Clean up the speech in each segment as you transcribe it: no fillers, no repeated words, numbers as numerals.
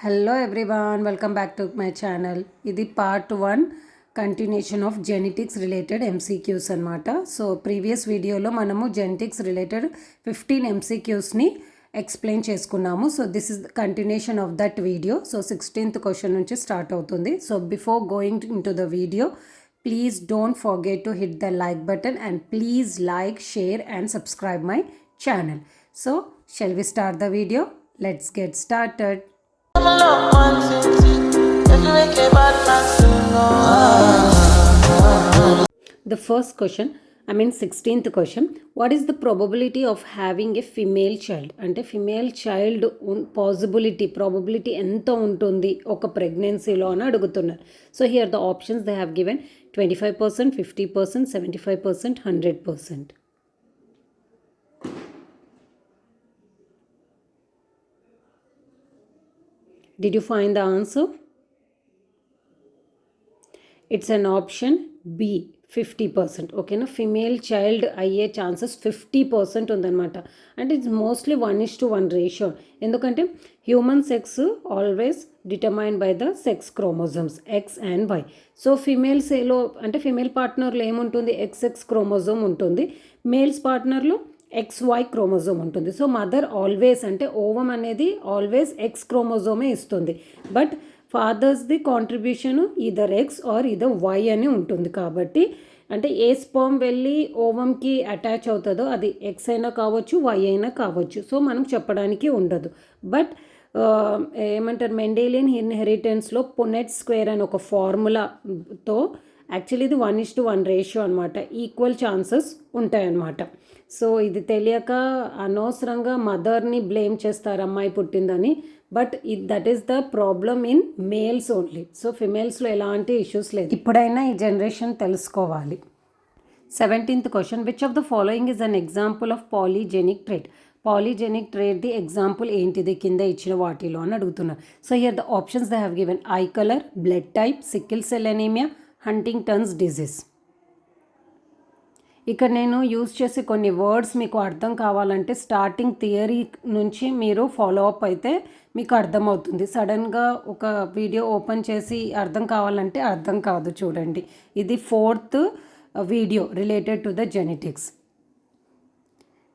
Hello everyone, welcome back to my channel. ఇది part 1 continuation of genetics related MCQs అనమాట. So previous వీడియోలో మనము genetics related 15 ఎంసీక్యూస్ని explain చేసుకున్నాము. So this is continuation of that video. So 16th question నుంచి start అవుతుంది. So before going into the video, please don't forget to hit the like button and please like, share and subscribe my channel. So shall we start the video? Let's get started. The first question, 16th question, what is the probability of having a female child? అంటే female child probability ఎంత ఉంటుంది ఒక ప్రెగ్నెన్సీలో అని అడుగుతున్నారు. So here the options they have given 25%, 50%, 75%, 100%. Did you find the answer? It's an option B, 50%. ఓకేనా, female child అయ్యే chances 50% ఉందన్నమాట. అంటే ఇట్స్ మోస్ట్లీ 1:1 రేషియో. ఎందుకంటే human sex always determined by the sex chromosomes X and Y. So ఫిమేల్స్లో అంటే female పార్ట్నర్లో ఏముంటుంది, XX chromosome ఉంటుంది. మేల్స్ పార్ట్నర్లో XY క్రోమోజోమ్ ఉంటుంది. సో మదర్ ఆల్వేస్ అంటే ఓవం అనేది ఆల్వేస్ X క్రోమోజోమే ఇస్తుంది. బట్ ఫాదర్స్ది contribution either X or either Y అని ఉంటుంది. కాబట్టి అంటే ఏ స్పర్మ్ వెళ్ళి ఓవంకి అటాచ్ అవుతుందో అది X అయినా కావచ్చు, Y అయినా కావచ్చు. సో మనం చెప్పడానికి ఉండదు. బట్ ఏమంటారు, మెండేలియన్ ఇన్హెరిటెన్స్లో పునెట్ స్క్వేర్ అని ఒక ఫార్ములాతో యాక్చువల్లీ ఇది 1:1 రేషియో అనమాట. ఈక్వల్ ఛాన్సెస్ ఉంటాయన్నమాట. సో ఇది తెలియక అనవసరంగా మదర్ని బ్లేమ్ చేస్తారు అమ్మాయి పుట్టిందని. But that is the problem in males only. So ఫిమేల్స్లో ఎలాంటి ఇష్యూస్ లేదు. ఇప్పుడైనా ఈ జనరేషన్ తెలుసుకోవాలి. 17th question, which of the following is an example of polygenic trait? Polygenic ట్రేట్ది ఎగ్జాంపుల్ ఏంటిది కింద ఇచ్చిన వాటిలో అని అడుగుతున్నారు. So here the options they have given eye colour, blood type, sickle cell anaemia, Huntington's disease. ఇక్కడ నేను యూజ్ చేసే కొన్ని వర్డ్స్ మీకు అర్థం కావాలంటే స్టార్టింగ్ థియరీ నుంచి మీరు ఫాలో అప్ అయితే మీకు అర్థమవుతుంది. సడన్గా ఒక వీడియో ఓపెన్ చేసి అర్థం కావాలంటే అర్థం కాదు. చూడండి, ఇది 4th video related to the genetics.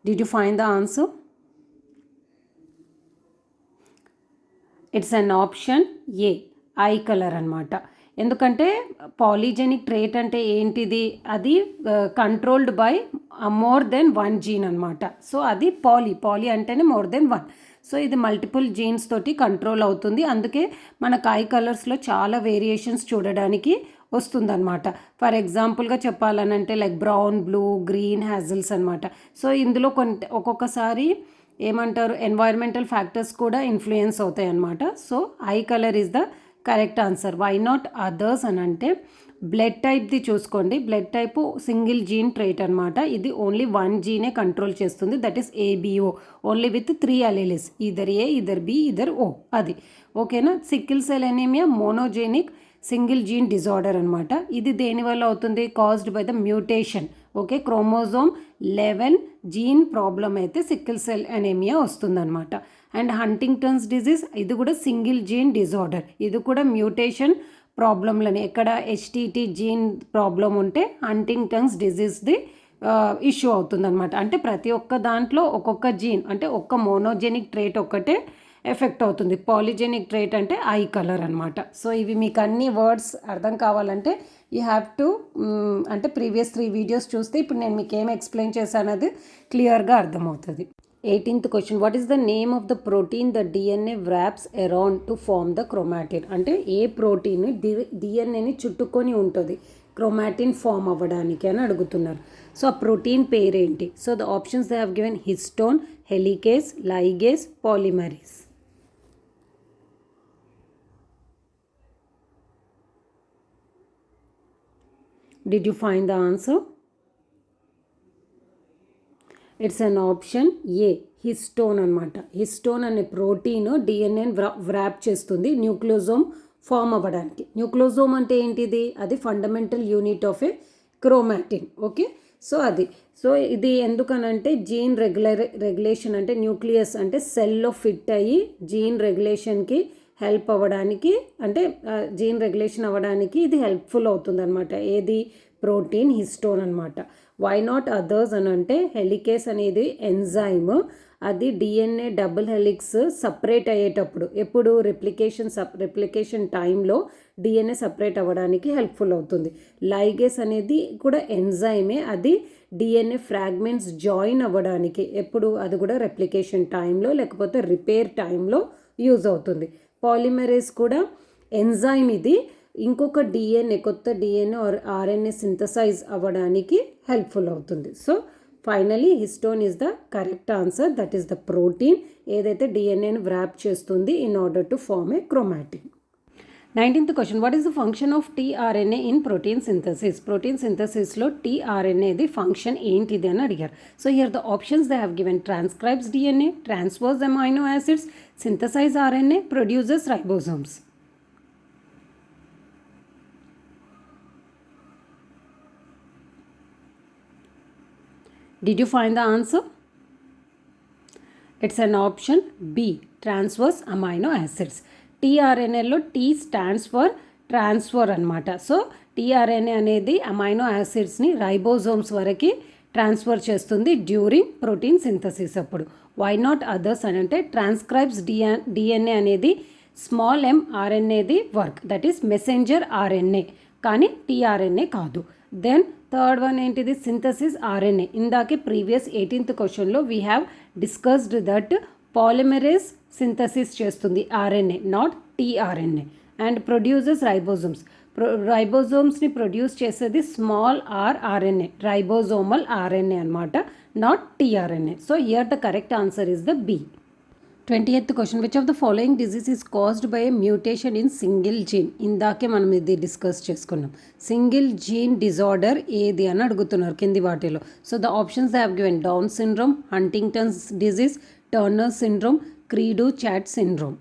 Did you find the answer? It's an option A, eye colour అనమాట. ఎందుకంటే పాలీజెనిక్ ట్రేట్ అంటే ఏంటిది, అది controlled by more than 1 gene అనమాట. సో అది పాలీ అంటేనే మోర్ దెన్ 1. సో ఇది మల్టిపుల్ జీన్స్ తోటి కంట్రోల్ అవుతుంది. అందుకే మనకు ఐ కలర్స్లో చాలా వేరియేషన్స్ చూడడానికి వస్తుందన్నమాట. ఫర్ ఎగ్జాంపుల్గా చెప్పాలనంటే like brown, blue, green, hazels అనమాట. సో ఇందులో ఒక్కొక్కసారి ఏమంటారు, ఎన్వైర్మెంటల్ ఫ్యాక్టర్స్ కూడా ఇన్ఫ్లుయెన్స్ అవుతాయి అన్నమాట. So eye colour is the correct answer. Why not others అని అంటే బ్లడ్ టైప్ది చూసుకోండి. Blood type single gene trait అనమాట. ఇది ఓన్లీ 1 జీనే కంట్రోల్ చేస్తుంది. That is ABO, only with 3 alleles, either A, either B, either O. అది ఓకేనా. Sickle cell anaemia monogenic single gene disorder అనమాట. ఇది దేనివల్ల అవుతుంది, caused by the mutation. Okay, chromosome 11 gene problem అయితే సికిల్ సెల్ ఎనీమియా వస్తుందన్నమాట. And Huntington's disease, ఇది కూడా సింగిల్ జీన్ డిజార్డర్. ఇది కూడా మ్యూటేషన్ ప్రాబ్లంలని, ఎక్కడ HTT జీన్ ప్రాబ్లం ఉంటే హంటింగ్టన్స్ డిజీజ్ది ఇష్యూ అవుతుందన్నమాట. అంటే ప్రతి ఒక్క దాంట్లో ఒక్కొక్క జీన్ అంటే ఒక్క మోనోజెనిక్ ట్రేట్ ఒక్కటే ఎఫెక్ట్ అవుతుంది. పాలీజెనిక్ ట్రేట్ అంటే ఐ కలర్ అనమాట. సో ఇవి మీకు అన్ని వర్డ్స్ అర్థం కావాలంటే యూ హ్యావ్ టు అంటే ప్రీవియస్ 3 వీడియోస్ చూస్తే ఇప్పుడు నేను మీకు ఏం ఎక్స్ప్లెయిన్ చేశాను అది క్లియర్గా అర్థమవుతుంది. 18th question, what is the name of the protein the DNA wraps around to form the chromatin? అంటే ఏ ప్రోటీన్ DNAని చుట్టుకొని ఉంటుంది క్రోమాటిన్ ఫామ్ అవ్వడానికి అని అడుగుతున్నారు. సో ఆ ప్రోటీన్ పేరేంటి? So the options they have given histone, helicase, ligase, polymerase. Did you find the answer? It's an option A, histone అనమాట. హిస్టోన్ అనే ప్రోటీన్ డిఎన్ఏని వ్రాప్ చేస్తుంది న్యూక్లియోజోమ్ ఫామ్ అవ్వడానికి. న్యూక్లియోజోమ్ అంటే ఏంటిది, అది fundamental unit of A chromatin. Okay, so అది ఇది ఎందుకనంటే జీన్ రెగ్యులేషన్ అంటే న్యూక్లియస్ అంటే సెల్లో ఫిట్ అయ్యి జీన్ రెగ్యులేషన్కి హెల్ప్ అవ్వడానికి, అంటే జీన్ రెగ్యులేషన్ అవ్వడానికి ఇది హెల్ప్ఫుల్ అవుతుంది అనమాట. ఏది? ప్రోటీన్ హిస్టోన్ అనమాట. వై నాట్ అదర్స్ అని అంటే హెలికేస్ అనేది ఎంజైమ్, అది డిఎన్ఏ డబుల్ హెలిక్స్ సపరేట్ అయ్యేటప్పుడు, ఎప్పుడు రెప్లికేషన్ టైంలో డిఎన్ఏ సపరేట్ అవ్వడానికి హెల్ప్ఫుల్ అవుతుంది. లైగేస్ అనేది కూడా ఎంజైమే, అది డిఎన్ఏ ఫ్రాగ్మెంట్స్ జాయిన్ అవ్వడానికి, ఎప్పుడు? అది కూడా రెప్లికేషన్ టైంలో లేకపోతే రిపేర్ టైంలో యూజ్ అవుతుంది. పాలిమరేస్ కూడా ఎంజైమ్, ఇది ఇంకొక డిఎన్ఏ, కొత్త డిఎన్ఏ ఆర్ఎన్ఏ సింథసైజ్ అవ్వడానికి హెల్ప్ఫుల్ అవుతుంది. So finally histone is the correct answer, that is the protein ఏదైతే డిఎన్ఏని వ్రాప్ చేస్తుంది in order to form a chromatin. 19th question, what is the function of tRNA in protein synthesis? Protein సింథసిస్లో టీఆర్ఎన్ఏది function ఏంటిది అని అడిగారు. So here the options they have given: transcribes DNA, transfers amino acids, synthesise RNA, produces ribosomes. Did you find the answer? It's an option B, transverse amino acids. tRNAలో T stands for transfer అనమాట. So tRNA అనేది amino యాసిడ్స్ని ribosomes వరకు transfer చేస్తుంది during protein synthesis అప్పుడు. Why not others అని అంటే transcribes DNA అనేది స్మాల్ m ఆర్ఎన్ఏది work, that is messenger RNA, కానీ టీఆర్ఎన్ఏ కాదు. దెన్ థర్డ్ వన్ ఏంటిది? Synthesis RNA. ఇందాకే ప్రీవియస్ 18th క్వశ్చన్లో we have discussed that polymerase synthesis చేస్తుంది RNA, not tRNA. And produces ribosomes, రైబోజోమ్స్ని ప్రొడ్యూస్ చేసేది స్మాల్ ఆర్ఎన్ఏ, రైబోజోమల్ ఆర్ఎన్ఏ అనమాట, not tRNA. So here the correct answer is the B. 20th question, which of the following disease is caused by a mutation in single gene? ఇందాకే మనం ఇది discuss చేసుకున్నాం. Single gene disorder ఏది అని అడుగుతున్నారు కింది వాటిలో. So the options they have given: Down syndrome, Huntington's disease, Turner syndrome, cri du chat syndrome.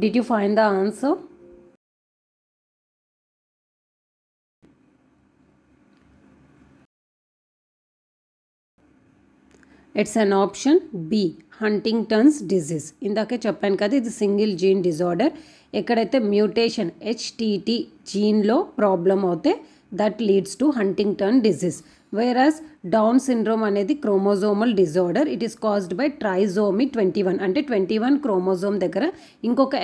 Did you find the answer? It's an option B, Huntington's disease. ఇందాకే చెప్పాను కదా, ఇది సింగిల్ జీన్ డిజార్డర్. ఎక్కడైతే మ్యూటేషన్ హెచ్టిటి జీన్లో problem అవుతే that leads to Huntington disease. Whereas Down syndrome అనేది chromosomal disorder, it is caused by trisomy 21, అంటే 21 chromosome దగ్గర ఇంకొక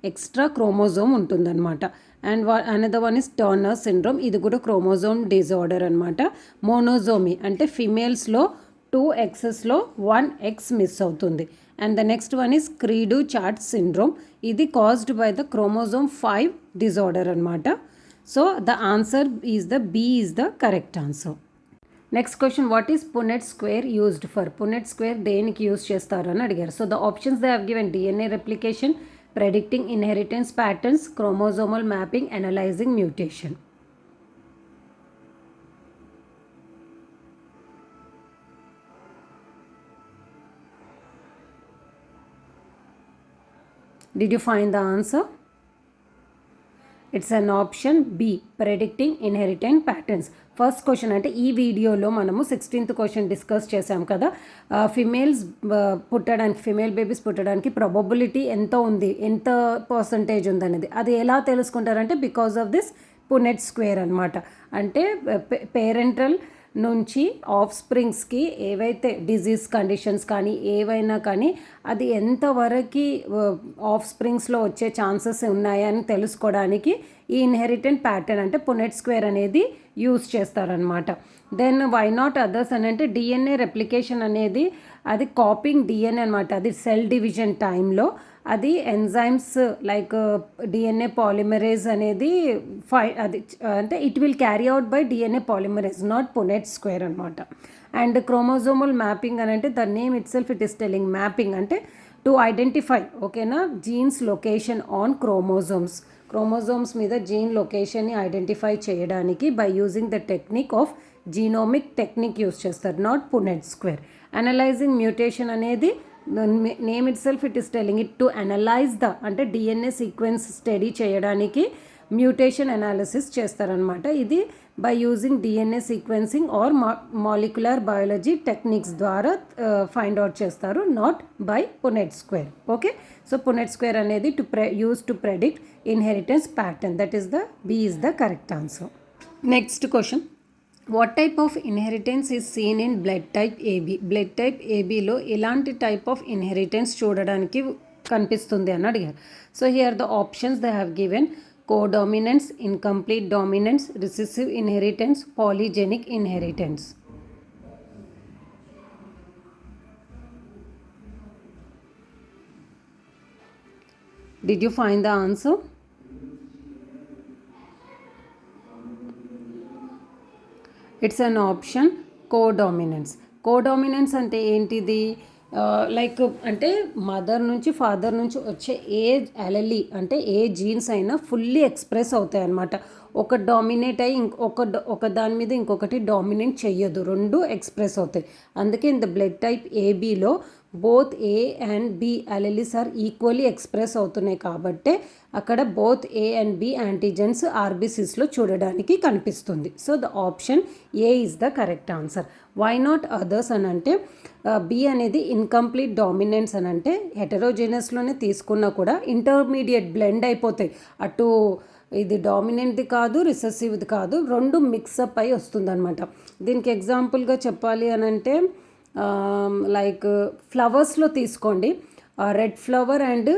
ఎక్స్ట్రా క్రోమోజోమ్ ఉంటుందన్నమాట. And another one is Turner syndrome, ఇది కూడా క్రోమోజోమ్ డిజార్డర్ అనమాట. మోనోజోమీ అంటే ఫిమేల్స్లో 2 X'లో 1 X మిస్ అవుతుంది. And the next one is cri du chat syndrome, ఇది caused by the chromosome 5 disorder అనమాట. So the answer is the B is the correct answer. Next question, what is Punnett square used for? Punnett square దేనికి use చేస్తారు అని అడిగారు. So the options they have given: DNA replication, predicting inheritance patterns, chromosomal mapping, analyzing mutation. Did you find the answer? It's an option B, predicting inheritance patterns. First question అంటే ఈ వీడియోలో మనము 16th question discuss చేసాం కదా, female babies పుట్టడానికి probability ఎంత ఉంది, ఎంత పర్సంటేజ్ ఉందనేది. అది ఎలా తెలుసుకుంటారంటే because of this Punnett square అనమాట. అంటే పేరెంటల్ నుంచి ఆఫ్ స్ప్రింగ్స్కి ఏవైతే డిజీజ్ కండిషన్స్ కానీ ఏవైనా కానీ అది ఎంతవరకు ఆఫ్ స్ప్రింగ్స్లో వచ్చే ఛాన్సెస్ ఉన్నాయని తెలుసుకోవడానికి ఈ ఇన్హెరిటెంట్ ప్యాటర్న్ అంటే పునెట్ స్క్వేర్ అనేది యూజ్ చేస్తారనమాట. దెన్ వై నాట్ అదర్స్ అని అంటే డిఎన్ఏ రెప్లికేషన్ అనేది అది కాపింగ్ డిఎన్ఏ అనమాట. అది సెల్ డివిజన్ టైంలో అది ఎంజైమ్స్ లైక్ డిఎన్ఏ పాలిమరేజ్ అనేది అది అంటే it will carry out by DNA polymerase, not Punnett square అనమాట. అండ్ క్రోమోజోమల్ మ్యాపింగ్ అని అంటే the name itself it is telling mapping అంటే టు ఐడెంటిఫై, ఓకేనా, జీన్స్ లొకేషన్ ఆన్ క్రోమోజోమ్స్ మీద gene లొకేషన్ని ఐడెంటిఫై చేయడానికి by using the technique of genomic technique use చేస్తారు, not Punnett square. Analysing mutation అనేది name itself it is telling it to analyse the అంటే DNA sequence study చేయడానికి mutation analysis చేస్తారనమాట. ఇది by using DNA sequencing or molecular biology techniques ద్వారా find out చేస్తారు, not by Punnett square. Okay, so Punnett square అనేది use to predict inheritance pattern. That is the B is the correct answer. Next question, what type of inheritance is seen in blood type AB? Blood type ఏబిలో ఎలాంటి type of inheritance చూడడానికి కనిపిస్తుంది అని అడిగారు. So here the options they have given: codominance, incomplete dominance, recessive inheritance, polygenic inheritance. Did you find the answer? It's an option, codominance. Codominance అంటే ఏంటిది? Like అంటే mother నుంచి ఫాదర్ నుంచి వచ్చే ఏ అలెలీ అంటే ఏ జీన్స్ అయినా ఫుల్లీ ఎక్స్ప్రెస్ అవుతాయి అన్నమాట. ఒక డామినేట్ అయ్యి ఒక దాని మీద ఇంకొకటి డామినేట్ చెయ్యదు, రెండు ఎక్స్ప్రెస్ అవుతాయి. అందుకే ఇన్ ద బ్లడ్ టైప్ ఏబీలో both A and B alleles are equally express అవుతున్నాయి కాబట్టి అక్కడ both A and B antigens ఆర్బీసీస్లో చూడడానికి కనిపిస్తుంది. So the option A is the correct answer. Why not others అని అంటే బి అనేది ఇన్కంప్లీట్ డామినెన్స్ అని అంటే హెటరోజెనస్లోనే తీసుకున్నా కూడా ఇంటర్మీడియట్ బ్లెండ్ అయిపోతాయి. అటు ఇది డామినెంట్ది కాదు, రిసెసివ్ది కాదు, రెండు మిక్సప్ అయి వస్తుందన్నమాట. దీనికి ఎగ్జాంపుల్గా చెప్పాలి అని అంటే లైక్ ఫ్లవర్స్లో తీసుకోండి, రెడ్ ఫ్లవర్ అండ్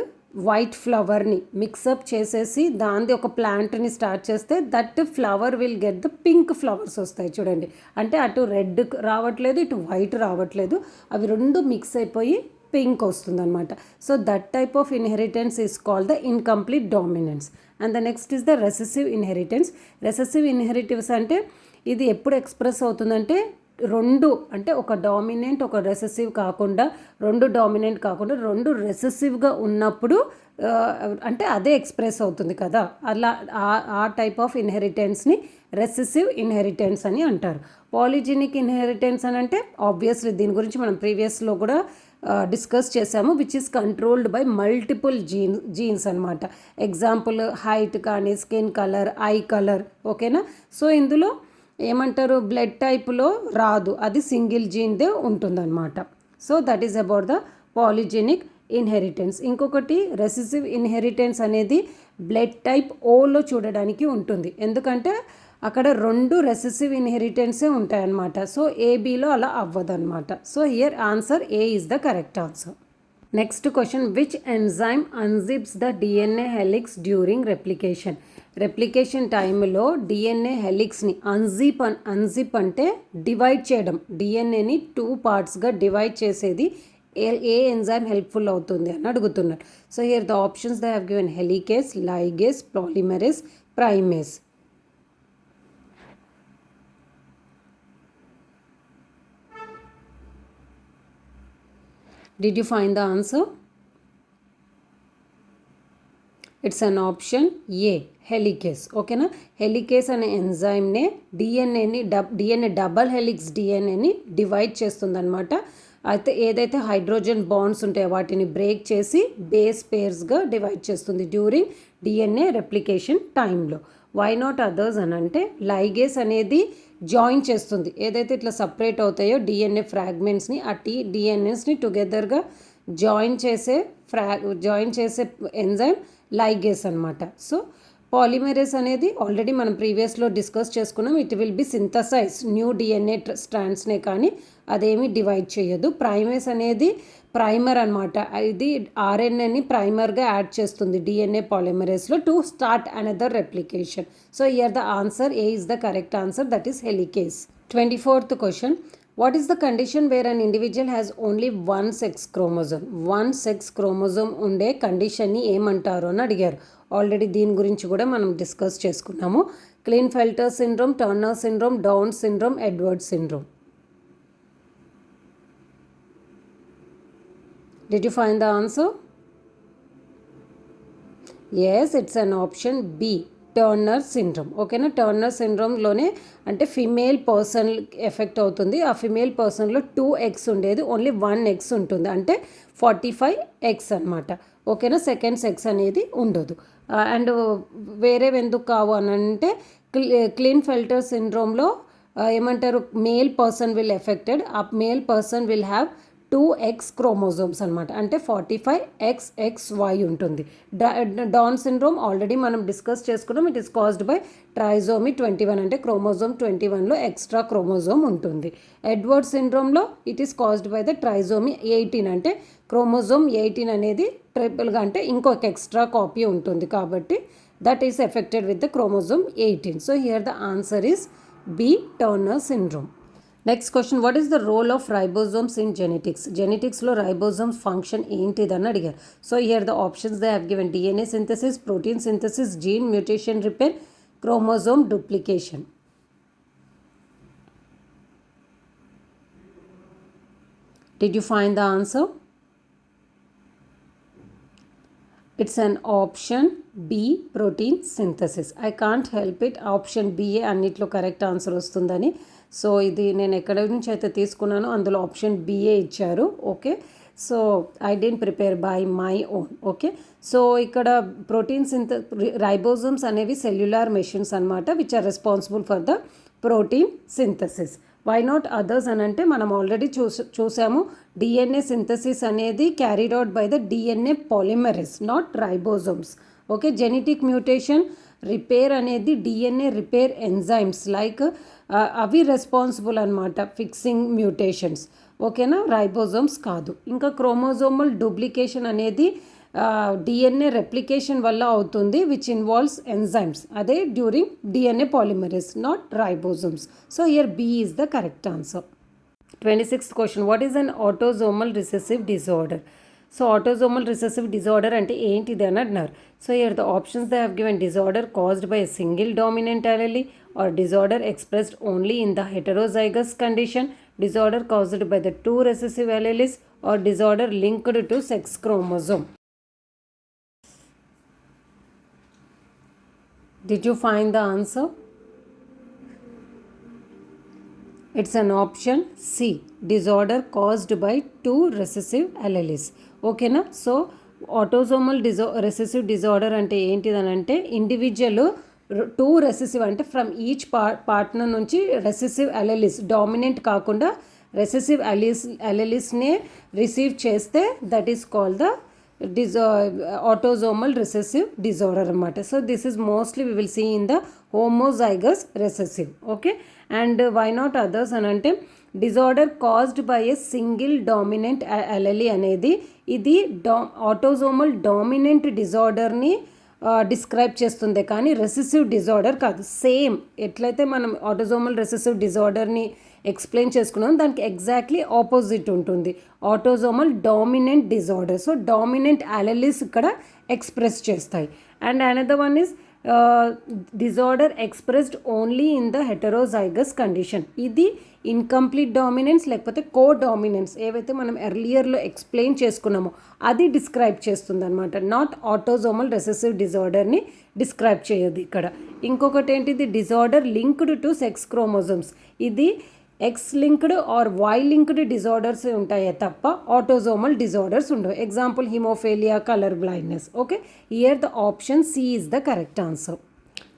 వైట్ ఫ్లవర్ని మిక్సప్ చేసేసి దానిది ఒక ప్లాంట్ని స్టార్ట్ చేస్తే that flower will get the pink flowers వస్తాయి చూడండి. అంటే అటు రెడ్ రావట్లేదు, ఇటు వైట్ రావట్లేదు, అవి రెండు మిక్స్ అయిపోయి పింక్ వస్తుందన్నమాట. So that type of inheritance is called the incomplete dominance. And the next is the recessive inheritance. Recessive inheritance అంటే ఇది ఎప్పుడు ఎక్స్ప్రెస్ అవుతుందంటే రెండు అంటే ఒక డామినెంట్ ఒక రెసెసివ్ కాకుండా, రెండు డామినెంట్ కాకుండా రెండు రెసెసివ్గా ఉన్నప్పుడు అంటే అదే ఎక్స్ప్రెస్ అవుతుంది కదా, అలా ఆ టైప్ ఆఫ్ ఇన్హెరిటెన్స్ని రెసెసివ్ ఇన్హెరిటెన్స్ అని అంటారు. పాలిజెనిక్ ఇన్హెరిటెన్స్ అని అంటే ఆబ్వియస్లీ దీని గురించి మనం ప్రీవియస్లో కూడా డిస్కస్ చేసాము, which is controlled by multiple jeans అనమాట. ఎగ్జాంపుల్ హైట్ కానీ, స్కిన్ కలర్, ఐ కలర్. ఓకేనా? సో ఇందులో ఏమంటారు, బ్లడ్ టైప్లో రాదు, అది సింగిల్ జీన్దే ఉంటుందన్నమాట. So that is about the polygenic inheritance. ఇంకొకటి రెసెసివ్ ఇన్హెరిటెన్స్ అనేది బ్లడ్ టైప్ ఓలో చూడడానికి ఉంటుంది, ఎందుకంటే అక్కడ రెండు రెసెసివ్ ఇన్హెరిటెన్సే ఉంటాయన్నమాట. సో ఏబీలో అలా అవ్వదన్నమాట. So here answer A is the correct answer. Next question, which enzyme unzips the DNA helix during replication? Replication టైంలో డిఎన్ఏ హెలిక్స్ని అన్జిప్ అంటే డివైడ్ చేయడం, డిఎన్ఏని 2 పార్ట్స్గా డివైడ్ చేసేది ఏ ఎంజైమ్ హెల్ప్ఫుల్ అవుతుంది అని అడుగుతున్నారు. So here the options they have given helicase, ligase, polymerase, primase. Did you find the answer? It's an option A, helicase. ఓకేనా? హెలికేస్ అనే ఎంజైమ్నే డిఎన్ఏ డబల్ హెలిక్స్ డిఎన్ఏని డివైడ్ చేస్తుందన్నమాట. అయితే ఏదైతే హైడ్రోజన్ బాండ్స్ ఉంటాయో వాటిని బ్రేక్ చేసి బేస్ పేర్స్గా డివైడ్ చేస్తుంది during DNA replication టైంలో. వై నాట్ అదర్స్ అని అంటే లైగేస్ అనేది జాయిన్ చేస్తుంది, ఏదైతే ఇట్లా సపరేట్ అవుతాయో డిఎన్ఏ ఫ్రాగ్మెంట్స్ని, ఆ డిఎన్ఏస్ని టుగెదర్గా జాయిన్ చేసే ఎంజైమ్ లైగేస్ అనమాట. సో పాలిమరేస్ అనేది ఆల్రెడీ మనం ప్రీవియస్లో డిస్కస్ చేసుకున్నాం, it will be synthesise new DNA స్ట్రాండ్స్నే కానీ అదేమి డివైడ్ చేయదు. ప్రైమేస్ అనేది ప్రైమర్ అనమాట, ఇది ఆర్ఎన్ఏని ప్రైమర్గా యాడ్ చేస్తుంది డిఎన్ఏ పాలిమరేస్లో to start another replication. So here the answer A is the correct answer, that is helicase. 24th question, what is the condition where an individual has only 1 sex chromosome? 1 sex chromosome ఉండే కండిషన్ని ఏమంటారు అని అడిగారు. Already దీని గురించి కూడా మనం discuss చేసుకున్నాము. Klinefelter syndrome, Turner syndrome, Down syndrome, Edward syndrome. Did you find the answer? Yes, it's an option B, Turner syndrome. ఓకేనా, టర్నర్ సిండ్రోమ్లోనే అంటే ఫిమేల్ పర్సన్ ఎఫెక్ట్ అవుతుంది. ఆ ఫిమేల్ పర్సన్లో 2 ఎగ్స్ ఉండేది ఓన్లీ 1 ఎగ్స్ ఉంటుంది, అంటే 45 ఎగ్స్ అనమాట. ఓకేనా, సెకండ్ సెక్స్ అనేది ఉండదు. అండ్ వేరేవి ఎందుకు కావు అని అంటే క్లీన్ఫెల్టర్ సిండ్రోమ్లో ఏమంటారు, మేల్ పర్సన్ విల్ ఎఫెక్టెడ్. ఆ male person will have 2X chromosomes అనమాట, అంటే 45XXY ఉంటుంది. డౌన్ సిండ్రోమ్ ఆల్రెడీ మనం డిస్కస్ చేసుకున్నాం. It is caused by trisomy 21, అంటే క్రోమోజోమ్ 21లో ఎక్స్ట్రా క్రోమోజోమ్ ఉంటుంది. ఎడ్వర్డ్ సిండ్రోమ్లో it is caused by the trisomy 18, అంటే క్రోమోజోమ్ 18 అనేది ట్రిపుల్గా అంటే ఇంకొక ఎక్స్ట్రా కాపీ ఉంటుంది, కాబట్టి that is affected with the chromosome 18. So here the answer is B, Turner syndrome. Next question, what is the role of ribosomes in genetics? జెనెటిక్స్లో ribosomes function ఏంటిదని అడిగారు. So here the options they have given: DNA synthesis, protein synthesis, gene mutation repair, chromosome duplication. Did you find the answer? It's an option B, protein synthesis. I can't help it. Option B అన్నిట్లో correct answer వస్తుందని. So ఇది నేను ఎక్కడి నుంచి అయితే తీసుకున్నానో అందులో option B A ఇచ్చారు. Okay, so I didn't prepare by my own. Okay, so ఇక్కడ ప్రోటీన్ రైబోజోమ్స్ అనేవి సెల్యులార్ మెషిన్స్ అనమాట, which are responsible for the protein synthesis. Why not others అని అంటే మనం ఆల్రెడీ చూసాము, డిఎన్ఏ సింథసిస్ అనేది carried out by the DNA polymerase, not ribosomes. Okay, genetic mutation repair అనేది DNA repair enzymes like అవి responsible అనమాట fixing mutations. ఓకేనా, ribosomes కాదు. ఇంకా క్రోమోజోమల్ డూప్లికేషన్ అనేది డిఎన్ఏ రెప్లికేషన్ వల్ల అవుతుంది, విచ్ ఇన్వాల్వ్స్ ఎంజైమ్స్, అదే during DNA polymerase, not ribosomes. So here B is the correct answer. 26th question, what is an autosomal recessive disorder? So autosomal recessive disorder అంటే ఏంటిది అని అన్నారు. So here the options they have given: disorder caused by a single dominant allele, or disorder expressed only in the heterozygous condition, disorder caused by the 2 recessive alleles, or disorder linked to sex chromosome. Did you find the answer? It's an option C, disorder caused by 2 recessive alleles. ఓకేనా, so autosomal recessive disorder అంటే ఏంటిదని అంటే individual 2 recessive అంటే from each partner నుంచి recessive alleles, dominant కాకుండా recessive అలెలిస్నే receive చేస్తే that is called the autosomal recessive disorder అనమాట. So this is mostly we will see in the homozygous recessive. Okay, and why not others అని అంటే disorder caused by a single dominant allele అనేది ఇది autosomal dominant డిజార్డర్ని describe చేస్తుంది, కానీ recessive disorder కాదు. Same ఎట్లయితే మనం ఆటోజోమల్ రెసెసివ్ డిజార్డర్ని ఎక్స్ప్లెయిన్ చేసుకున్నాం, దానికి ఎగ్జాక్ట్లీ ఆపోజిట్ ఉంటుంది autosomal dominant disorder. So dominant allele ఇక్కడ ఎక్స్ప్రెస్ చేస్తాయి. And another one is disorder expressed only in the heterozygous condition. ఇది ఇన్కంప్లీట్ డామినెన్స్ లేకపోతే కో డామినెన్స్ ఏవైతే మనం ఎర్లియర్లో ఎక్స్ప్లెయిన్ చేసుకున్నామో అది డిస్క్రైబ్ చేస్తుంది అనమాట, నాట్ ఆటోజోమల్ రెసెసివ్ డిజార్డర్ని డిస్క్రైబ్ చేయదు ఇక్కడ. ఇంకొకటి ఏంటిది, disorder linked to sex chromosomes. ఇది X linked or Y linked disorders ఉంటాయే తప్ప ఆటోజోమల్ డిజార్డర్స్ ఉండవు. Example haemophilia, colour blindness. Okay, here the option C is the correct answer.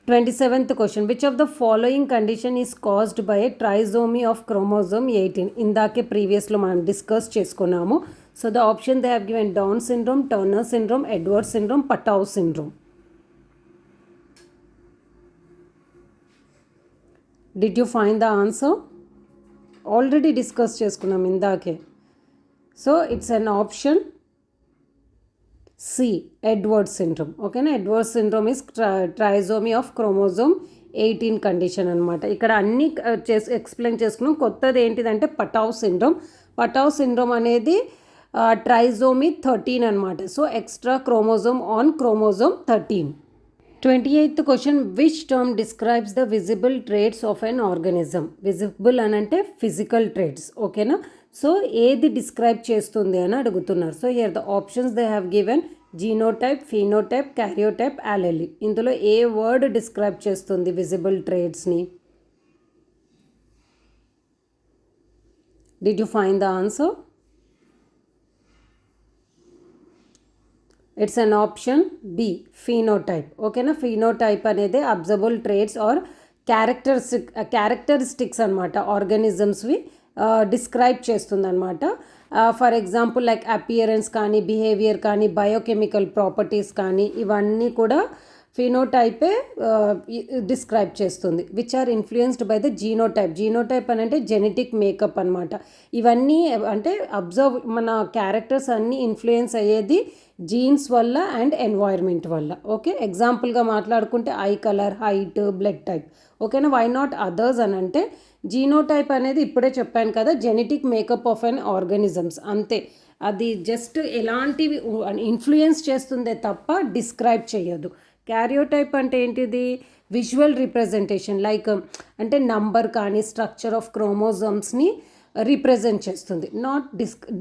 27th question, which of the following condition is caused by a trisomy of chromosome 18? ఇందాకే ప్రీవియస్లో మనం discuss చేసుకున్నాము. So the option they have given: Down syndrome, Turner syndrome, Edward syndrome, Patau syndrome. Did you find the answer? Already discuss చేసుకున్నాం ఇందాకే. So it's an option C, Edward syndrome. ఓకేనా, Edward syndrome is trisomy of chromosome 18 condition అనమాట. ఇక్కడ అన్నీ explain చేసుకున్నాం. కొత్తది ఏంటిదంటే Patau syndrome. Patau syndrome అనేది ట్రైజోమీ 13 అనమాట. So extra chromosome on chromosome 13. 28th question, which term describes the visible traits of an organism? Visible అని అంటే ఫిజికల్ ట్రేట్స్. ఓకేనా, సో ఏది డిస్క్రైబ్ చేస్తుంది అని అడుగుతున్నారు. So here the options they have given: genotype, phenotype, karyotype, allele. ఇందులో ఏ వర్డ్ డిస్క్రైబ్ చేస్తుంది విజిబుల్ ట్రేట్స్ని? Did you find the answer? It's an option B, phenotype. ఓకేనా? ఫీనోటైప్ అనేది అబ్జర్బుల్ ట్రేట్స్ ఆర్ క్యారెక్టరిస్టిక్స్ అనమాట, ఆర్గానిజమ్స్వి డిస్క్రైబ్ చేస్తుందన్నమాట. ఫర్ ఎగ్జాంపుల్ లైక్ అపియరెన్స్ కానీ, బిహేవియర్ కానీ, బయోకెమికల్ ప్రాపర్టీస్ కానీ, ఇవన్నీ కూడా ఫినోటైపే డిస్క్రైబ్ చేస్తుంది. Which are influenced by the genotype. Genotype అని అంటే జెనెటిక్ మేకప్ అనమాట. ఇవన్నీ అంటే మన క్యారెక్టర్స్ అన్నీ ఇన్ఫ్లుయెన్స్ అయ్యేది జీన్స్ వల్ల అండ్ ఎన్వైర్న్మెంట్ వల్ల. ఓకే, ఎగ్జాంపుల్గా మాట్లాడుకుంటే I colour, height, blood type. ఓకేనా? వై నాట్ అదర్స్ అని అంటే జీనోటైప్ అనేది ఇప్పుడే చెప్పాను కదా, genetic makeup of an organisms, అంతే. అది జస్ట్ ఎలాంటివి ఇన్ఫ్లుయెన్స్ చేస్తుందే తప్ప డిస్క్రైబ్ చేయదు. క్యారియోటైప్ అంటే ఏంటిది? విజువల్ రిప్రజెంటేషన్, లైక్ అంటే నంబర్ కానీ స్ట్రక్చర్ ఆఫ్ క్రోమోజోమ్స్ని రిప్రజెంట్ చేస్తుంది, నాట్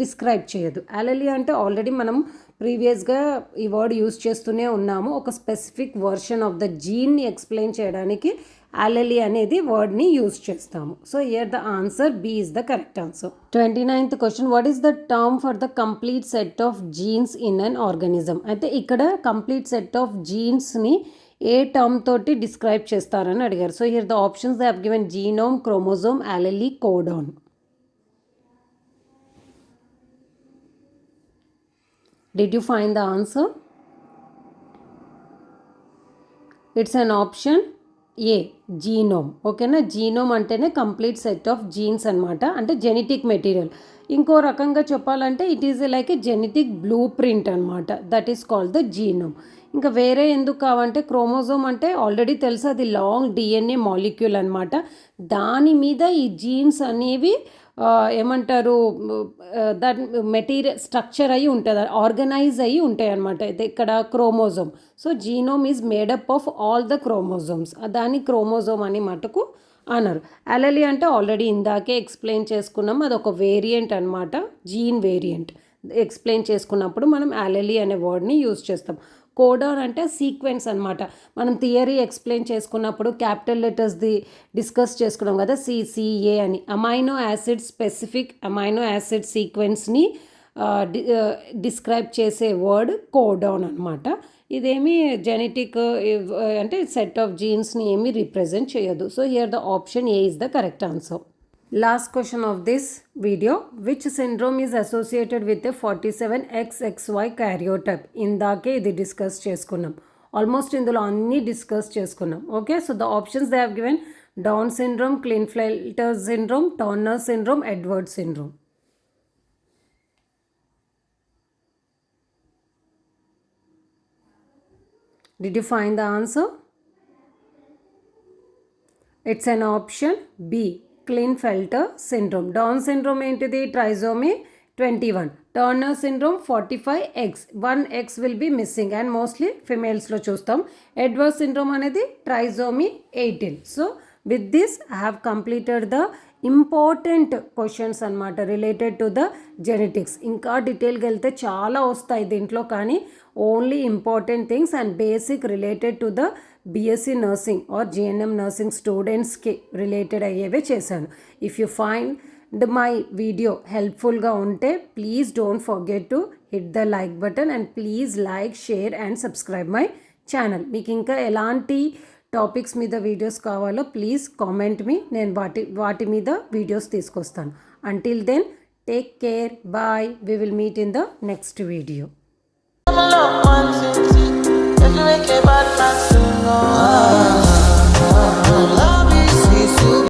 డిస్క్రైబ్ చేయదు. అలెలి అంటే ఆల్రెడీ మనం ప్రీవియస్గా ఈ వర్డ్ యూజ్ చేస్తూనే ఉన్నాము. ఒక స్పెసిఫిక్ వర్షన్ ఆఫ్ ద జీన్ని ఎక్స్ప్లెయిన్ చేయడానికి అలెలి అనేది వర్డ్ని యూజ్ చేస్తాము. So here the answer B is the correct answer. 29th question, what is the term for the complete set of genes in an organism? అయితే ఇక్కడ complete set of జీన్స్ని ఏ term తోటి describe చేస్తారని అడిగారు. So here the options they have given genome, chromosome, allele, codon. Did you find the answer? It's an option A, genome. ఓకేనా? Genome అంటేనే complete set of genes అనమాట, అంటే genetic material. ఇంకో రకంగా చెప్పాలంటే it is like a genetic blueprint అనమాట, that is called the genome. ఇంకా వేరే ఎందుకు కావంటే క్రోమోజోమ్ అంటే ఆల్రెడీ తెలుసు, అది లాంగ్ డిఎన్ఏ మాలిక్యూల్ అనమాట. దాని మీద ఈ జీన్స్ అనేవి ఏమంటారు, దాని మెటీరియల్ స్ట్రక్చర్ అయ్యి ఉంటుంది, ఆర్గనైజ్ అయ్యి ఉంటాయి అనమాట. అయితే ఇక్కడ chromosome. So genome is made up of all the chromosomes, దాన్ని క్రోమోజోమ్ అని మటుకు అన్నారు. అలెలి అంటే ఆల్రెడీ ఇందాకే ఎక్స్ప్లెయిన్ చేసుకున్నాం, అది ఒక వేరియంట్ అనమాట, జీన్ వేరియంట్. ఎక్స్ప్లెయిన్ చేసుకున్నప్పుడు మనం అలెలి అనే వర్డ్ని యూజ్ చేస్తాం. కోడాన్ అంటే సీక్వెన్స్ అనమాట. మనం థియరీ ఎక్స్ప్లెయిన్ చేసుకున్నప్పుడు క్యాపిటల్ లెటర్స్ది డిస్కస్ చేసుకున్నాం కదా, సిసిఏ అని. Amino acid specific amino acid సీక్వెన్స్ని డిస్క్రైబ్ చేసే వర్డ్ కోడాన్ అనమాట. ఇదేమి జెనెటిక్ అంటే సెట్ ఆఫ్ జీన్స్ని ఏమీ రిప్రజెంట్ చేయదు. So here the option A is the correct answer. Last question of this video, which syndrome is associated with a 47XXY karyotype? ఇందాకే ఇది discuss చేసుకున్నాం, ఆల్మోస్ట్ ఇందులో అన్నీ డిస్కస్ చేసుకున్నాం. Okay, so the options they have given Down syndrome, Klinefelter syndrome, Turner syndrome, Edward syndrome. Did you find the answer? It's an option B, Klinefelter syndrome. Down syndrome ఏంటిది? Trisomy 21. Turner syndrome 45X. 1X will be missing and mostly ఫిమేల్స్లో చూస్తాం. Edward syndrome అనేది trisomy 18. So with this I have completed the important questions అనమాట related to the genetics. ఇంకా డీటెయిల్గా వెళ్తే చాలా వస్తాయి దీంట్లో, కానీ only important things and basic related to the BSc nursing are GNM nursing స్టూడెంట్స్కి రిలేటెడ్ అయ్యేవే చేశాను. If you find my video హెల్ప్ఫుల్గా ఉంటే please don't forget to hit the like button and please like, share and subscribe my channel. మీకు ఇంకా ఎలాంటి topics మీద videos కావాలో please comment మీ, నేను వాటి మీద వీడియోస్ తీసుకొస్తాను. Until then take care, bye. We will meet in the next video.